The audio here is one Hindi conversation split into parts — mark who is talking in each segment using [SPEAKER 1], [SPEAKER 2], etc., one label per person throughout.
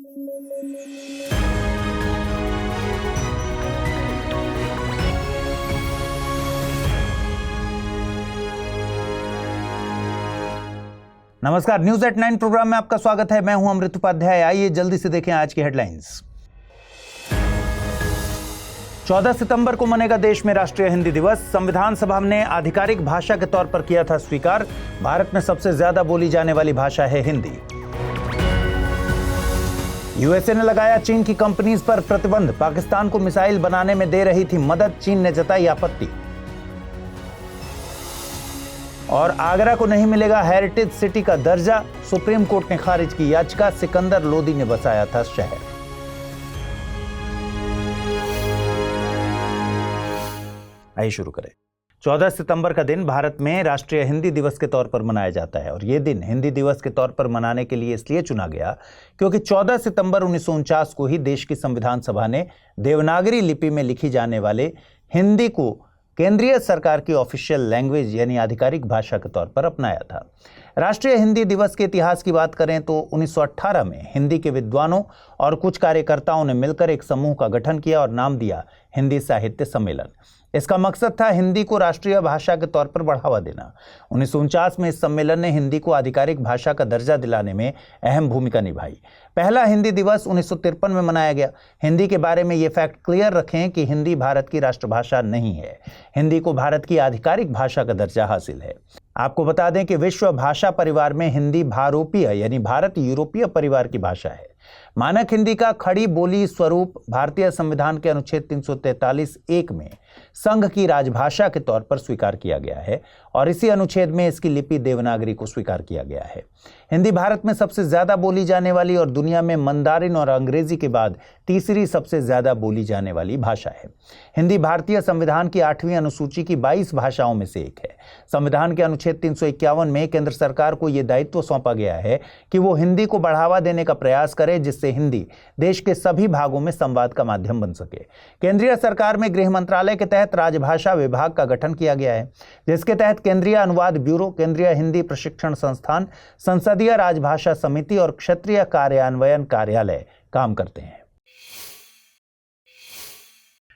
[SPEAKER 1] नमस्कार, न्यूज एट 9 प्रोग्राम में आपका स्वागत है। मैं हूं अमृत उपाध्याय। आइए जल्दी से देखें आज की हेडलाइंस। 14 सितंबर को मनेगा देश में राष्ट्रीय हिंदी दिवस। संविधान सभा ने आधिकारिक भाषा के तौर पर किया था स्वीकार। भारत में सबसे ज्यादा बोली जाने वाली भाषा है हिंदी। यूएसए ने लगाया चीन की कंपनीज पर प्रतिबंध। पाकिस्तान को मिसाइल बनाने में दे रही थी मदद, चीन ने जताई आपत्ति। और आगरा को नहीं मिलेगा हेरिटेज सिटी का दर्जा, सुप्रीम कोर्ट ने खारिज की याचिका। सिकंदर लोदी ने बसाया था शहर। आइए शुरू करें। 14 सितंबर का दिन भारत में राष्ट्रीय हिंदी दिवस के तौर पर मनाया जाता है और यह दिन हिंदी दिवस के तौर पर मनाने के लिए इसलिए चुना गया क्योंकि 14 सितंबर 1949 को ही देश की संविधान सभा ने देवनागरी लिपि में लिखी जाने वाले हिंदी को केंद्रीय सरकार की ऑफिशियल लैंग्वेज यानी आधिकारिक भाषा के तौर पर अपनाया था। राष्ट्रीय हिंदी दिवस के इतिहास की बात करें तो 1918 में हिंदी के विद्वानों और कुछ कार्यकर्ताओं ने मिलकर एक समूह का गठन किया और नाम दिया हिंदी साहित्य सम्मेलन। इसका मकसद था हिंदी को राष्ट्रीय भाषा के तौर पर बढ़ावा देना। 1949 में इस सम्मेलन ने हिंदी को आधिकारिक भाषा का दर्जा दिलाने में अहम भूमिका निभाई। पहला हिंदी दिवस 1953 में मनाया गया। हिंदी के बारे में ये फैक्ट क्लियर रखें कि हिंदी भारत की राष्ट्रभाषा नहीं है। हिंदी को भारत की आधिकारिक भाषा का दर्जा हासिल है। आपको बता दें कि विश्व भाषा परिवार में हिंदी भारोपीय यानी भारत यूरोपीय परिवार की भाषा है। मानक हिंदी का खड़ी बोली स्वरूप भारतीय संविधान के अनुच्छेद 343(1) में संघ की राजभाषा के तौर पर स्वीकार किया गया है और इसी अनुच्छेद में इसकी लिपि देवनागरी को स्वीकार किया गया है। हिंदी भारत में सबसे ज्यादा बोली जाने वाली और दुनिया में मंदारिन और अंग्रेजी के बाद तीसरी सबसे ज्यादा बोली जाने वाली भाषा है। हिंदी भारतीय संविधान की 8वीं अनुसूची की 22 भाषाओं में से एक है। संविधान के अनुच्छेद 351 में केंद्र सरकार को यह दायित्व सौंपा गया है कि वो हिंदी को बढ़ावा देने का प्रयास करे जिससे हिंदी देश के सभी भागों में संवाद का माध्यम बन सके। केंद्रीय सरकार में गृह मंत्रालय के तहत राजभाषा विभाग का गठन किया गया है, जिसके तहत केंद्रीय अनुवाद ब्यूरो, केंद्रीय हिंदी प्रशिक्षण संस्थान, संसदीय राजभाषा समिति और क्षेत्रीय कार्यान्वयन कार्यालय काम करते हैं।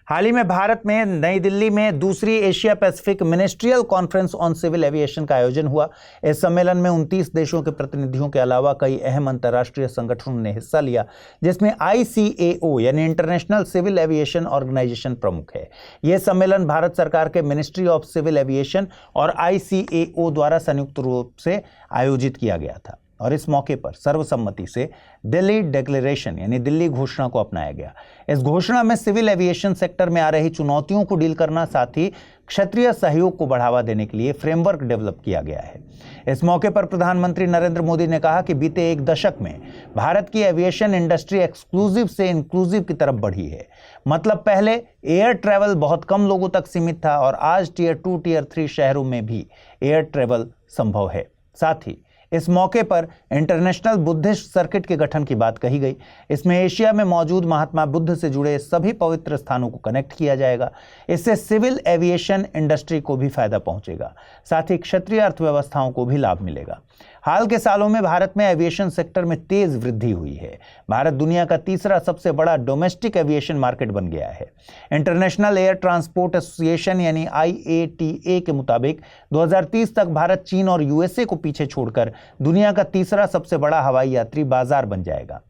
[SPEAKER 1] हाल ही में भारत में नई दिल्ली में दूसरी Asia Pacific ministerial conference on civil aviation का आयोजन हुआ। इस सम्मेलन में 29 देशों के प्रतिनिधियों के अलावा कई अहम अंतर्राष्ट्रीय संगठनों ने हिस्सा लिया, जिसमें ICAO यानी इंटरनेशनल सिविल एविएशन ऑर्गेनाइजेशन प्रमुख है। यह सम्मेलन भारत सरकार के मिनिस्ट्री ऑफ सिविल एविएशन और ICAO द्वारा संयुक्त रूप से आयोजित किया गया था और इस मौके पर सर्वसम्मति से दिल्ली डिक्लेरेशन यानी दिल्ली घोषणा को अपनाया गया। इस घोषणा में सिविल एविएशन सेक्टर में आ रही चुनौतियों को डील करना, साथ ही क्षेत्रीय सहयोग को बढ़ावा देने के लिए फ्रेमवर्क डेवलप किया गया है। इस मौके पर प्रधानमंत्री नरेंद्र मोदी ने कहा कि बीते एक दशक में भारत की एविएशन इंडस्ट्री एक्सक्लूसिव से इंक्लूसिव की तरफ बढ़ी है। मतलब पहले एयर ट्रैवल बहुत कम लोगों तक सीमित था और आज टियर 2, टियर 3 शहरों में भी एयर ट्रैवल संभव है। साथ ही इस मौके पर इंटरनेशनल बुद्धिस्ट सर्किट के गठन की बात कही गई। इसमें एशिया में मौजूद महात्मा बुद्ध से जुड़े सभी पवित्र स्थानों को कनेक्ट किया जाएगा। इससे सिविल एविएशन इंडस्ट्री को भी फायदा पहुंचेगा, साथ ही क्षेत्रीय अर्थव्यवस्थाओं को भी लाभ मिलेगा। हाल के सालों में भारत में एविएशन सेक्टर में तेज वृद्धि हुई है। भारत दुनिया का तीसरा सबसे बड़ा डोमेस्टिक एविएशन मार्केट बन गया है। इंटरनेशनल एयर ट्रांसपोर्ट एसोसिएशन यानी IATA के मुताबिक 2030 तक भारत चीन और यूएसए को पीछे छोड़कर दुनिया का तीसरा सबसे बड़ा हवाई यात्री बाजार बन जाएगा।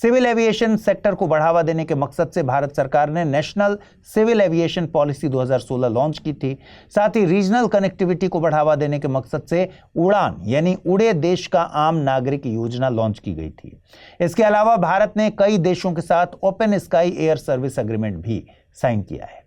[SPEAKER 1] सिविल एविएशन सेक्टर को बढ़ावा देने के मकसद से भारत सरकार ने national civil aviation policy 2016 launch की थी। साथ ही रीजनल कनेक्टिविटी को बढ़ावा देने के मकसद से उड़ान यानी उड़े देश का आम नागरिक योजना लॉन्च की गई थी। इसके अलावा भारत ने कई देशों के साथ open sky air service agreement भी साइन किया है।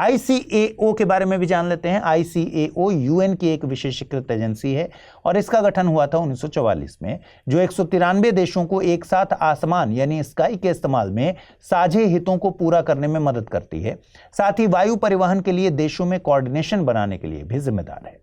[SPEAKER 1] ICAO के बारे में भी जान लेते हैं। ICAO UN की एक विशेषीकृत एजेंसी है और इसका गठन हुआ था 1944 में, जो 193 देशों को एक साथ आसमान यानी स्काई के इस्तेमाल में साझे हितों को पूरा करने में मदद करती है। साथ ही वायु परिवहन के लिए देशों में कोऑर्डिनेशन बनाने के लिए भी जिम्मेदार है।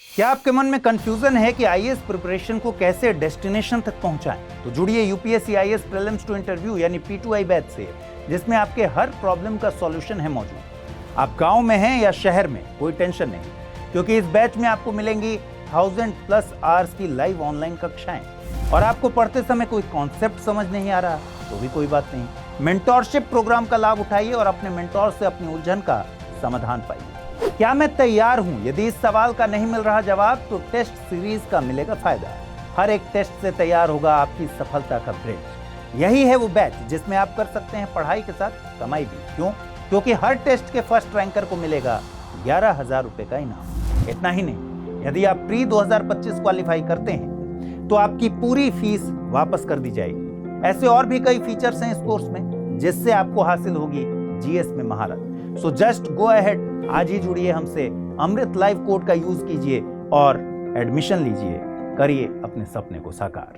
[SPEAKER 1] क्या आपके मन में कंफ्यूजन है कि IAS प्रिपरेशन को कैसे डेस्टिनेशन तक पहुंचाएं? तो जुड़िए UPSC IAS prelims to interview यानी P2I बैच से, जिसमें आपके हर प्रॉब्लम का सॉल्यूशन है मौजूद। आप गांव में हैं या शहर में, कोई टेंशन नहीं, क्योंकि इस बैच में आपको मिलेंगी 1000+ आवर्स की लाइव ऑनलाइन कक्षाएं। और आपको पढ़ते समय कोई कॉन्सेप्ट समझ नहीं आ रहा तो भी कोई बात नहीं, मेंटोरशिप प्रोग्राम का लाभ उठाइए और अपने मेंटोर से अपनी उलझन का समाधान पाइए। क्या मैं तैयार हूं? यदि इस सवाल का नहीं मिल रहा जवाब तो टेस्ट सीरीज का मिलेगा फायदा। हर एक टेस्ट से तैयार होगा आपकी सफलता का ब्रिज। यही है वो बैच जिसमें आप कर सकते हैं पढ़ाई के साथ कमाई भी। क्यों? क्योंकि हर टेस्ट के फर्स्ट रैंकर को मिलेगा 11,000 रुपए का इनाम। इतना ही नहीं, यदि आप प्री 2025 क्वालिफाई करते हैं तो आपकी पूरी फीस वापस कर दी जाएगी। ऐसे और भी कई फीचर्स हैं इस कोर्स में जिससे आपको हासिल होगी जीएस में महारत। सो जस्ट गो अहेड, आज ही जुड़िए हमसे, अमृत लाइव कोड का यूज कीजिए और एडमिशन लीजिए, करिए अपने सपने को साकार।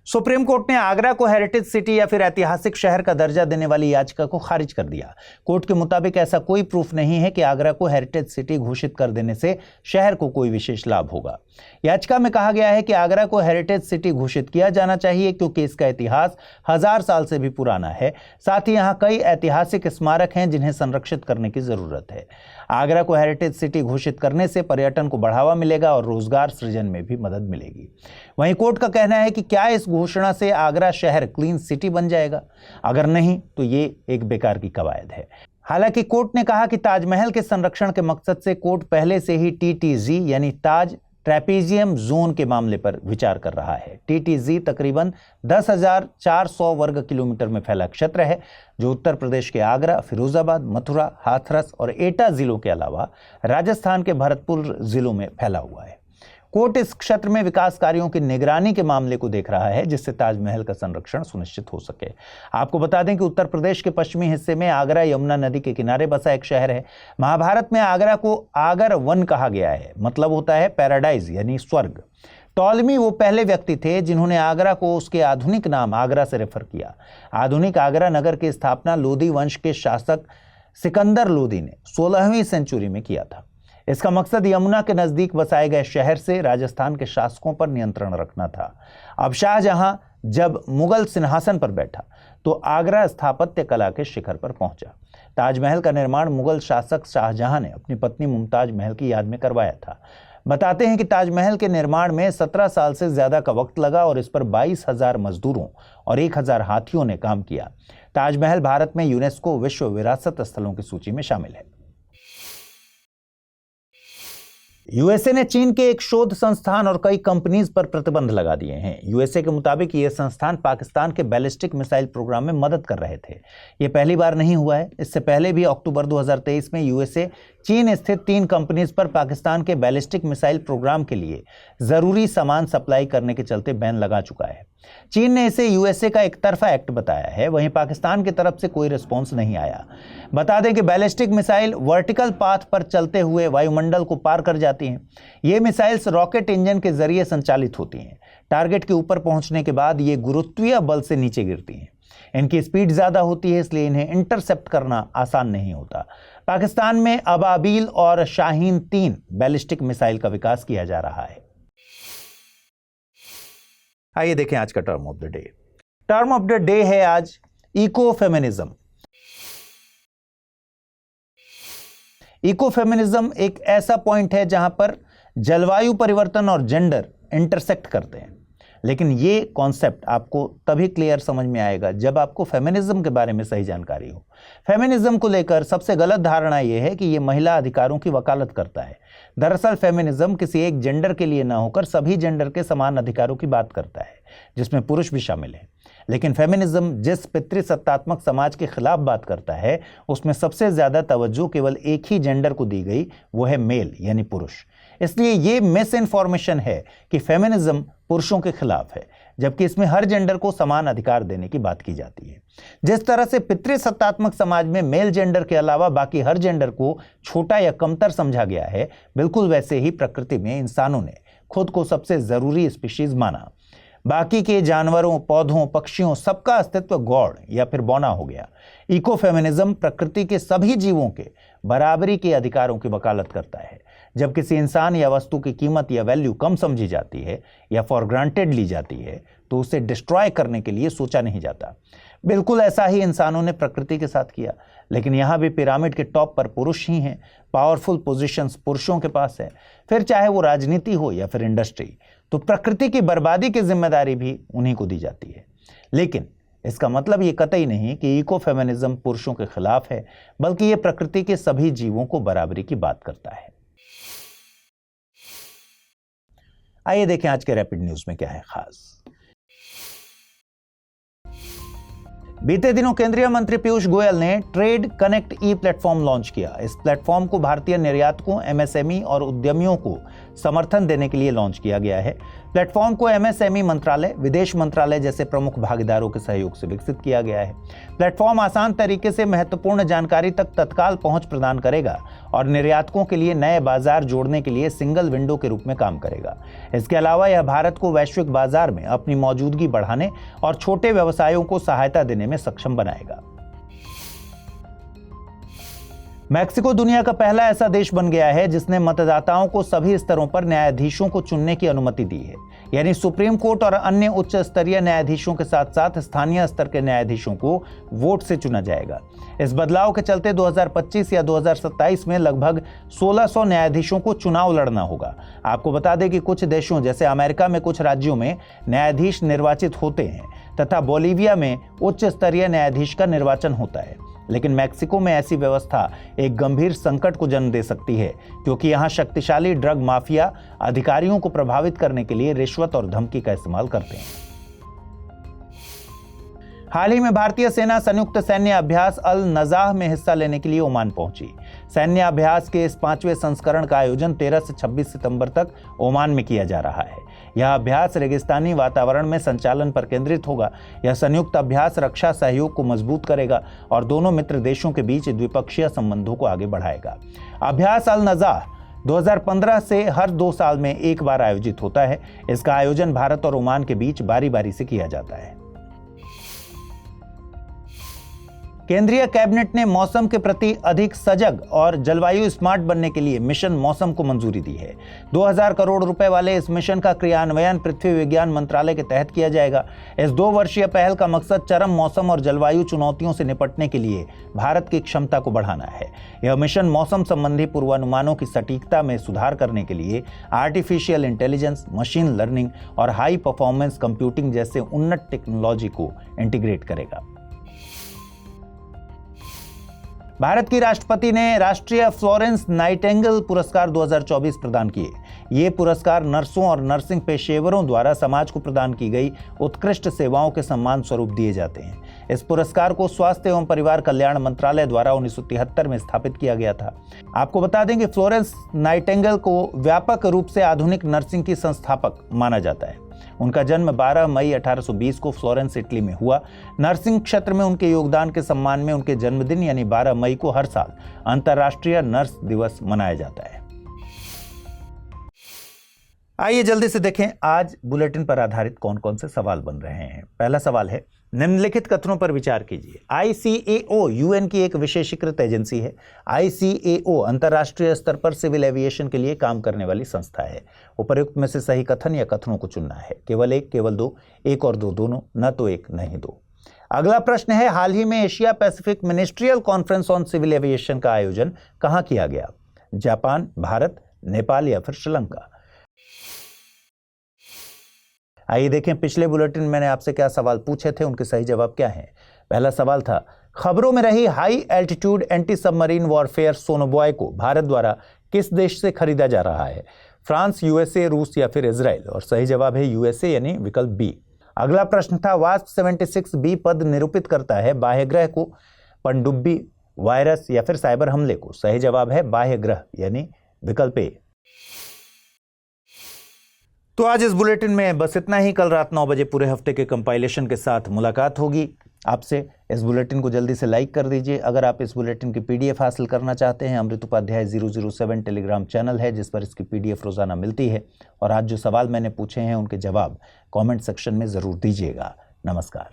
[SPEAKER 1] सुप्रीम कोर्ट ने आगरा को हेरिटेज सिटी या फिर ऐतिहासिक शहर का दर्जा देने वाली याचिका को खारिज कर दिया। कोर्ट के मुताबिक ऐसा कोई प्रूफ नहीं है कि आगरा को हेरिटेज सिटी घोषित कर देने से शहर को कोई विशेष लाभ होगा। याचिका में कहा गया है कि आगरा को हेरिटेज सिटी घोषित किया जाना चाहिए क्योंकि इसका इतिहास 1000 साल से भी पुराना है। साथ ही यहाँ कई ऐतिहासिक स्मारक हैं जिन्हें संरक्षित करने की जरूरत है। आगरा को हेरिटेज सिटी घोषित करने से पर्यटन को बढ़ावा मिलेगा और रोजगार सृजन में भी मदद मिलेगी। वहीं कोर्ट का कहना है कि क्या इस घोषणा से आगरा शहर क्लीन सिटी बन जाएगा? अगर नहीं तो ये एक बेकार की कवायद है। हालांकि कोर्ट ने कहा कि ताजमहल के संरक्षण के मकसद से कोर्ट पहले से ही TTZ यानी ताज ट्रेपेजियम जोन के मामले पर विचार कर रहा है। TTZ तकरीबन 10,400 वर्ग किलोमीटर में फैला क्षेत्र है जो उत्तर प्रदेश के आगरा, फिरोजाबाद, मथुरा, हाथरस और एटा जिलों के अलावा राजस्थान के भरतपुर जिलों में फैला हुआ है। कोर्ट इस क्षेत्र में विकास कार्यों की निगरानी के मामले को देख रहा है जिससे ताजमहल का संरक्षण सुनिश्चित हो सके। आपको बता दें कि उत्तर प्रदेश के पश्चिमी हिस्से में आगरा यमुना नदी के किनारे बसा एक शहर है। महाभारत में आगरा को आगर वन कहा गया है, मतलब होता है पैराडाइज यानी स्वर्ग। टॉलमी वो पहले व्यक्ति थे जिन्होंने आगरा को उसके आधुनिक नाम आगरा से रेफर किया। आधुनिक आगरा नगर की स्थापना लोदी वंश के शासक सिकंदर लोदी ने 16वीं सेंचुरी में किया था। इसका मकसद यमुना के नजदीक बसाए गए शहर से राजस्थान के शासकों पर नियंत्रण रखना था। अब शाहजहां जब मुगल सिंहासन पर बैठा तो आगरा स्थापत्य कला के शिखर पर पहुंचा। ताजमहल का निर्माण मुगल शासक शाहजहां ने अपनी पत्नी मुमताज महल की याद में करवाया था। बताते हैं कि ताजमहल के निर्माण में 17 साल से ज्यादा का वक्त लगा और इस पर 22,000 मजदूरों और 1,000 हाथियों ने काम किया। ताजमहल भारत में यूनेस्को विश्व विरासत स्थलों की सूची में शामिल है। यूएसए ने चीन के एक शोध संस्थान और कई कंपनीज पर प्रतिबंध लगा दिए हैं। यूएसए के मुताबिक ये संस्थान पाकिस्तान के बैलिस्टिक मिसाइल प्रोग्राम में मदद कर रहे थे। ये पहली बार नहीं हुआ है। इससे पहले भी अक्टूबर 2023 में यूएसए चीन स्थित 3 कंपनीज पर पाकिस्तान के बैलिस्टिक मिसाइल प्रोग्राम के लिए जरूरी सामान सप्लाई करने के चलते बैन लगा चुका है। चीन ने इसे यूएसए का एक तरफा एक्ट बताया है, वहीं पाकिस्तान की तरफ से कोई रिस्पॉन्स नहीं आया। बता दें कि बैलिस्टिक मिसाइल वर्टिकल पाथ पर चलते हुए वायुमंडल को पार कर जाती हैं। ये मिसाइल्स रॉकेट इंजन के जरिए संचालित होती हैं। टारगेट के ऊपर पहुंचने के बाद ये गुरुत्वीय बल से नीचे गिरती हैं। इनकी स्पीड ज्यादा होती है, इसलिए इन्हें इंटरसेप्ट करना आसान नहीं होता। पाकिस्तान में अबाबील और शाहीन 3 बैलिस्टिक मिसाइल का विकास किया जा रहा है। आइए देखें आज का term of the day. Term of the day है आज इको फेमिनिज्म। इको फेमिनिज्म एक ऐसा पॉइंट है जहां पर जलवायु परिवर्तन और जेंडर इंटरसेक्ट करते हैं, लेकिन ये कॉन्सेप्ट आपको तभी क्लियर समझ में आएगा जब आपको फेमिनिज्म के बारे में सही जानकारी हो। फेमिनिज्म को लेकर सबसे गलत धारणा यह है कि यह महिला अधिकारों की वकालत करता है। दरअसल फेमिनिज्म किसी एक जेंडर के लिए ना होकर सभी जेंडर के समान अधिकारों की बात करता है, जिसमें पुरुष भी शामिल है। लेकिन फेमिनिज्म जिस पितृसत्तात्मक समाज के खिलाफ बात करता है, उसमें सबसे ज्यादा तवज्जो केवल एक ही जेंडर को दी गई, वो है मेल यानी पुरुष। इसलिए ये मिस इन्फॉर्मेशन है कि फेमिनिज्म पुरुषों के खिलाफ है, जबकि इसमें हर जेंडर को समान अधिकार देने की बात की जाती है। जिस तरह से पितृसत्तात्मक समाज में मेल जेंडर के अलावा बाकी हर जेंडर को छोटा या कमतर समझा गया है, बिल्कुल वैसे ही प्रकृति में इंसानों ने खुद को सबसे जरूरी स्पीशीज माना। बाकी के जानवरों, पौधों, पक्षियों सबका अस्तित्व गौड़ या फिर बौना हो गया। इको फेमिनिज्म प्रकृति के सभी जीवों के बराबरी के अधिकारों की वकालत करता है। जब किसी इंसान या वस्तु की कीमत या वैल्यू कम समझी जाती है या फॉर ग्रांटेड ली जाती है तो उसे डिस्ट्रॉय करने के लिए सोचा नहीं जाता। बिल्कुल ऐसा ही इंसानों ने प्रकृति के साथ किया, लेकिन यहाँ भी पिरामिड के टॉप पर पुरुष ही हैं। पावरफुल पोजीशंस पुरुषों के पास है, फिर चाहे वो राजनीति हो या फिर इंडस्ट्री, तो प्रकृति की बर्बादी की जिम्मेदारी भी उन्हीं को दी जाती है। लेकिन इसका मतलब ये कतई नहीं कि इको फेमिनिज्म पुरुषों के खिलाफ है, बल्कि ये प्रकृति के सभी जीवों को बराबरी की बात करता है। आइए देखें आज के रैपिड न्यूज में क्या है खास। बीते दिनों केंद्रीय मंत्री पीयूष गोयल ने ट्रेड कनेक्ट ई प्लेटफॉर्म लॉन्च किया। इस प्लेटफॉर्म को भारतीय निर्यातकों, एमएसएमई और उद्यमियों को समर्थन देने के लिए लॉन्च किया गया है। प्लेटफॉर्म को एमएसएमई मंत्रालय, विदेश मंत्रालय जैसे प्रमुख भागीदारों के सहयोग से विकसित किया गया है। प्लेटफॉर्म आसान तरीके से महत्वपूर्ण जानकारी तक तत्काल पहुंच प्रदान करेगा और निर्यातकों के लिए नए बाजार जोड़ने के लिए सिंगल विंडो के रूप में काम करेगा। इसके अलावा यह भारत को वैश्विक बाजार में अपनी मौजूदगी बढ़ाने और छोटे व्यवसायों को सहायता देने में सक्षम बनाएगा। मैक्सिको दुनिया का पहला ऐसा देश बन गया है जिसने मतदाताओं को सभी स्तरों पर न्यायाधीशों को चुनने की अनुमति दी है, यानी सुप्रीम कोर्ट और अन्य उच्च स्तरीय न्यायाधीशों के साथ साथ स्थानीय स्तर के न्यायाधीशों को वोट से चुना जाएगा। इस बदलाव के चलते 2025 या 2027 में लगभग 1600 न्यायाधीशों को चुनाव लड़ना होगा। आपको बता दें कि कुछ देशों जैसे अमेरिका में कुछ राज्यों में न्यायाधीश निर्वाचित होते हैं तथा बोलीविया में उच्च स्तरीय न्यायाधीश का निर्वाचन होता है, लेकिन मैक्सिको में ऐसी व्यवस्था एक गंभीर संकट को जन्म दे सकती है, क्योंकि यहां शक्तिशाली ड्रग माफिया अधिकारियों को प्रभावित करने के लिए रिश्वत और धमकी का इस्तेमाल करते हैं। हाल ही में भारतीय सेना संयुक्त सैन्य अभ्यास अल नजाह में हिस्सा लेने के लिए ओमान पहुंची। सैन्य अभ्यास के इस 5वें संस्करण का आयोजन 13 से 26 सितंबर तक ओमान में किया जा रहा है। यह अभ्यास रेगिस्तानी वातावरण में संचालन पर केंद्रित होगा। यह संयुक्त अभ्यास रक्षा सहयोग को मजबूत करेगा और दोनों मित्र देशों के बीच द्विपक्षीय संबंधों को आगे बढ़ाएगा। अभ्यास अल नजाह 2015 से हर 2 साल में एक बार आयोजित होता है। इसका आयोजन भारत और ओमान के बीच बारी बारी से किया जाता है। केंद्रीय कैबिनेट ने मौसम के प्रति अधिक सजग और जलवायु स्मार्ट बनने के लिए मिशन मौसम को मंजूरी दी है। 2000 करोड़ रुपए वाले इस मिशन का क्रियान्वयन पृथ्वी विज्ञान मंत्रालय के तहत किया जाएगा। इस 2 वर्षीय पहल का मकसद चरम मौसम और जलवायु चुनौतियों से निपटने के लिए भारत की क्षमता को बढ़ाना है। यह मिशन मौसम संबंधी पूर्वानुमानों की सटीकता में सुधार करने के लिए आर्टिफिशियल इंटेलिजेंस, मशीन लर्निंग और हाई परफॉर्मेंस कंप्यूटिंग जैसे उन्नत टेक्नोलॉजी को इंटीग्रेट करेगा। भारत की राष्ट्रपति ने राष्ट्रीय फ्लोरेंस नाइटिंगेल पुरस्कार 2024 प्रदान किए। ये पुरस्कार नर्सों और नर्सिंग पेशेवरों द्वारा समाज को प्रदान की गई उत्कृष्ट सेवाओं के सम्मान स्वरूप दिए जाते हैं। इस पुरस्कार को स्वास्थ्य एवं परिवार कल्याण मंत्रालय द्वारा 1973 में स्थापित किया गया था। आपको बता दें कि फ्लोरेंस नाइटिंगेल को व्यापक रूप से आधुनिक नर्सिंग की संस्थापक माना जाता है। उनका जन्म 12 मई 1820 को फ्लोरेंस, इटली में हुआ। नर्सिंग क्षेत्र में उनके योगदान के सम्मान में उनके जन्मदिन यानी 12 मई को हर साल अंतर्राष्ट्रीय नर्स दिवस मनाया जाता है। आइए जल्दी से देखें आज बुलेटिन पर आधारित कौन कौन से सवाल बन रहे हैं। पहला सवाल है, निम्नलिखित कथनों पर विचार कीजिए। ICAO यूएन की एक विशेषीकृत एजेंसी है। ICAO अंतर्राष्ट्रीय स्तर पर सिविल एविएशन के लिए काम करने वाली संस्था है। उपर्युक्त में से सही कथन या कथनों को चुनना है। केवल एक, केवल दो, एक और दो दोनों, न तो एक न ही दो। अगला प्रश्न है, हाल ही में Asia Pacific ministerial conference on civil aviation का आयोजन कहां किया गया? जापान, भारत, नेपाल या फिर श्रीलंका? आइए देखें पिछले बुलेटिन में मैंने आपसे क्या सवाल पूछे थे, उनके सही जवाब क्या हैं। पहला सवाल था, खबरों में रही high altitude anti submarine warfare sonobuoy को भारत द्वारा किस देश से खरीदा जा रहा है? फ्रांस, यूएसए, रूस या फिर इजराइल? और सही जवाब है यूएसए यानी विकल्प बी। अगला प्रश्न था, वास्प 76b पद निरूपित करता है बाह्य ग्रह को, पनडुब्बी, वायरस या फिर साइबर हमले को? सही जवाब है बाह्य ग्रह यानी विकल्प ए। तो आज इस बुलेटिन में बस इतना ही। कल रात 9 बजे पूरे हफ्ते के कंपाइलेशन के साथ मुलाकात होगी आपसे। इस बुलेटिन को जल्दी से लाइक कर दीजिए। अगर आप इस बुलेटिन की PDF हासिल करना चाहते हैं, अमृत उपाध्याय 007 टेलीग्राम चैनल है जिस पर इसकी PDF रोजाना मिलती है। और आज जो सवाल मैंने पूछे हैं उनके जवाब कमेंट सेक्शन में ज़रूर दीजिएगा। नमस्कार।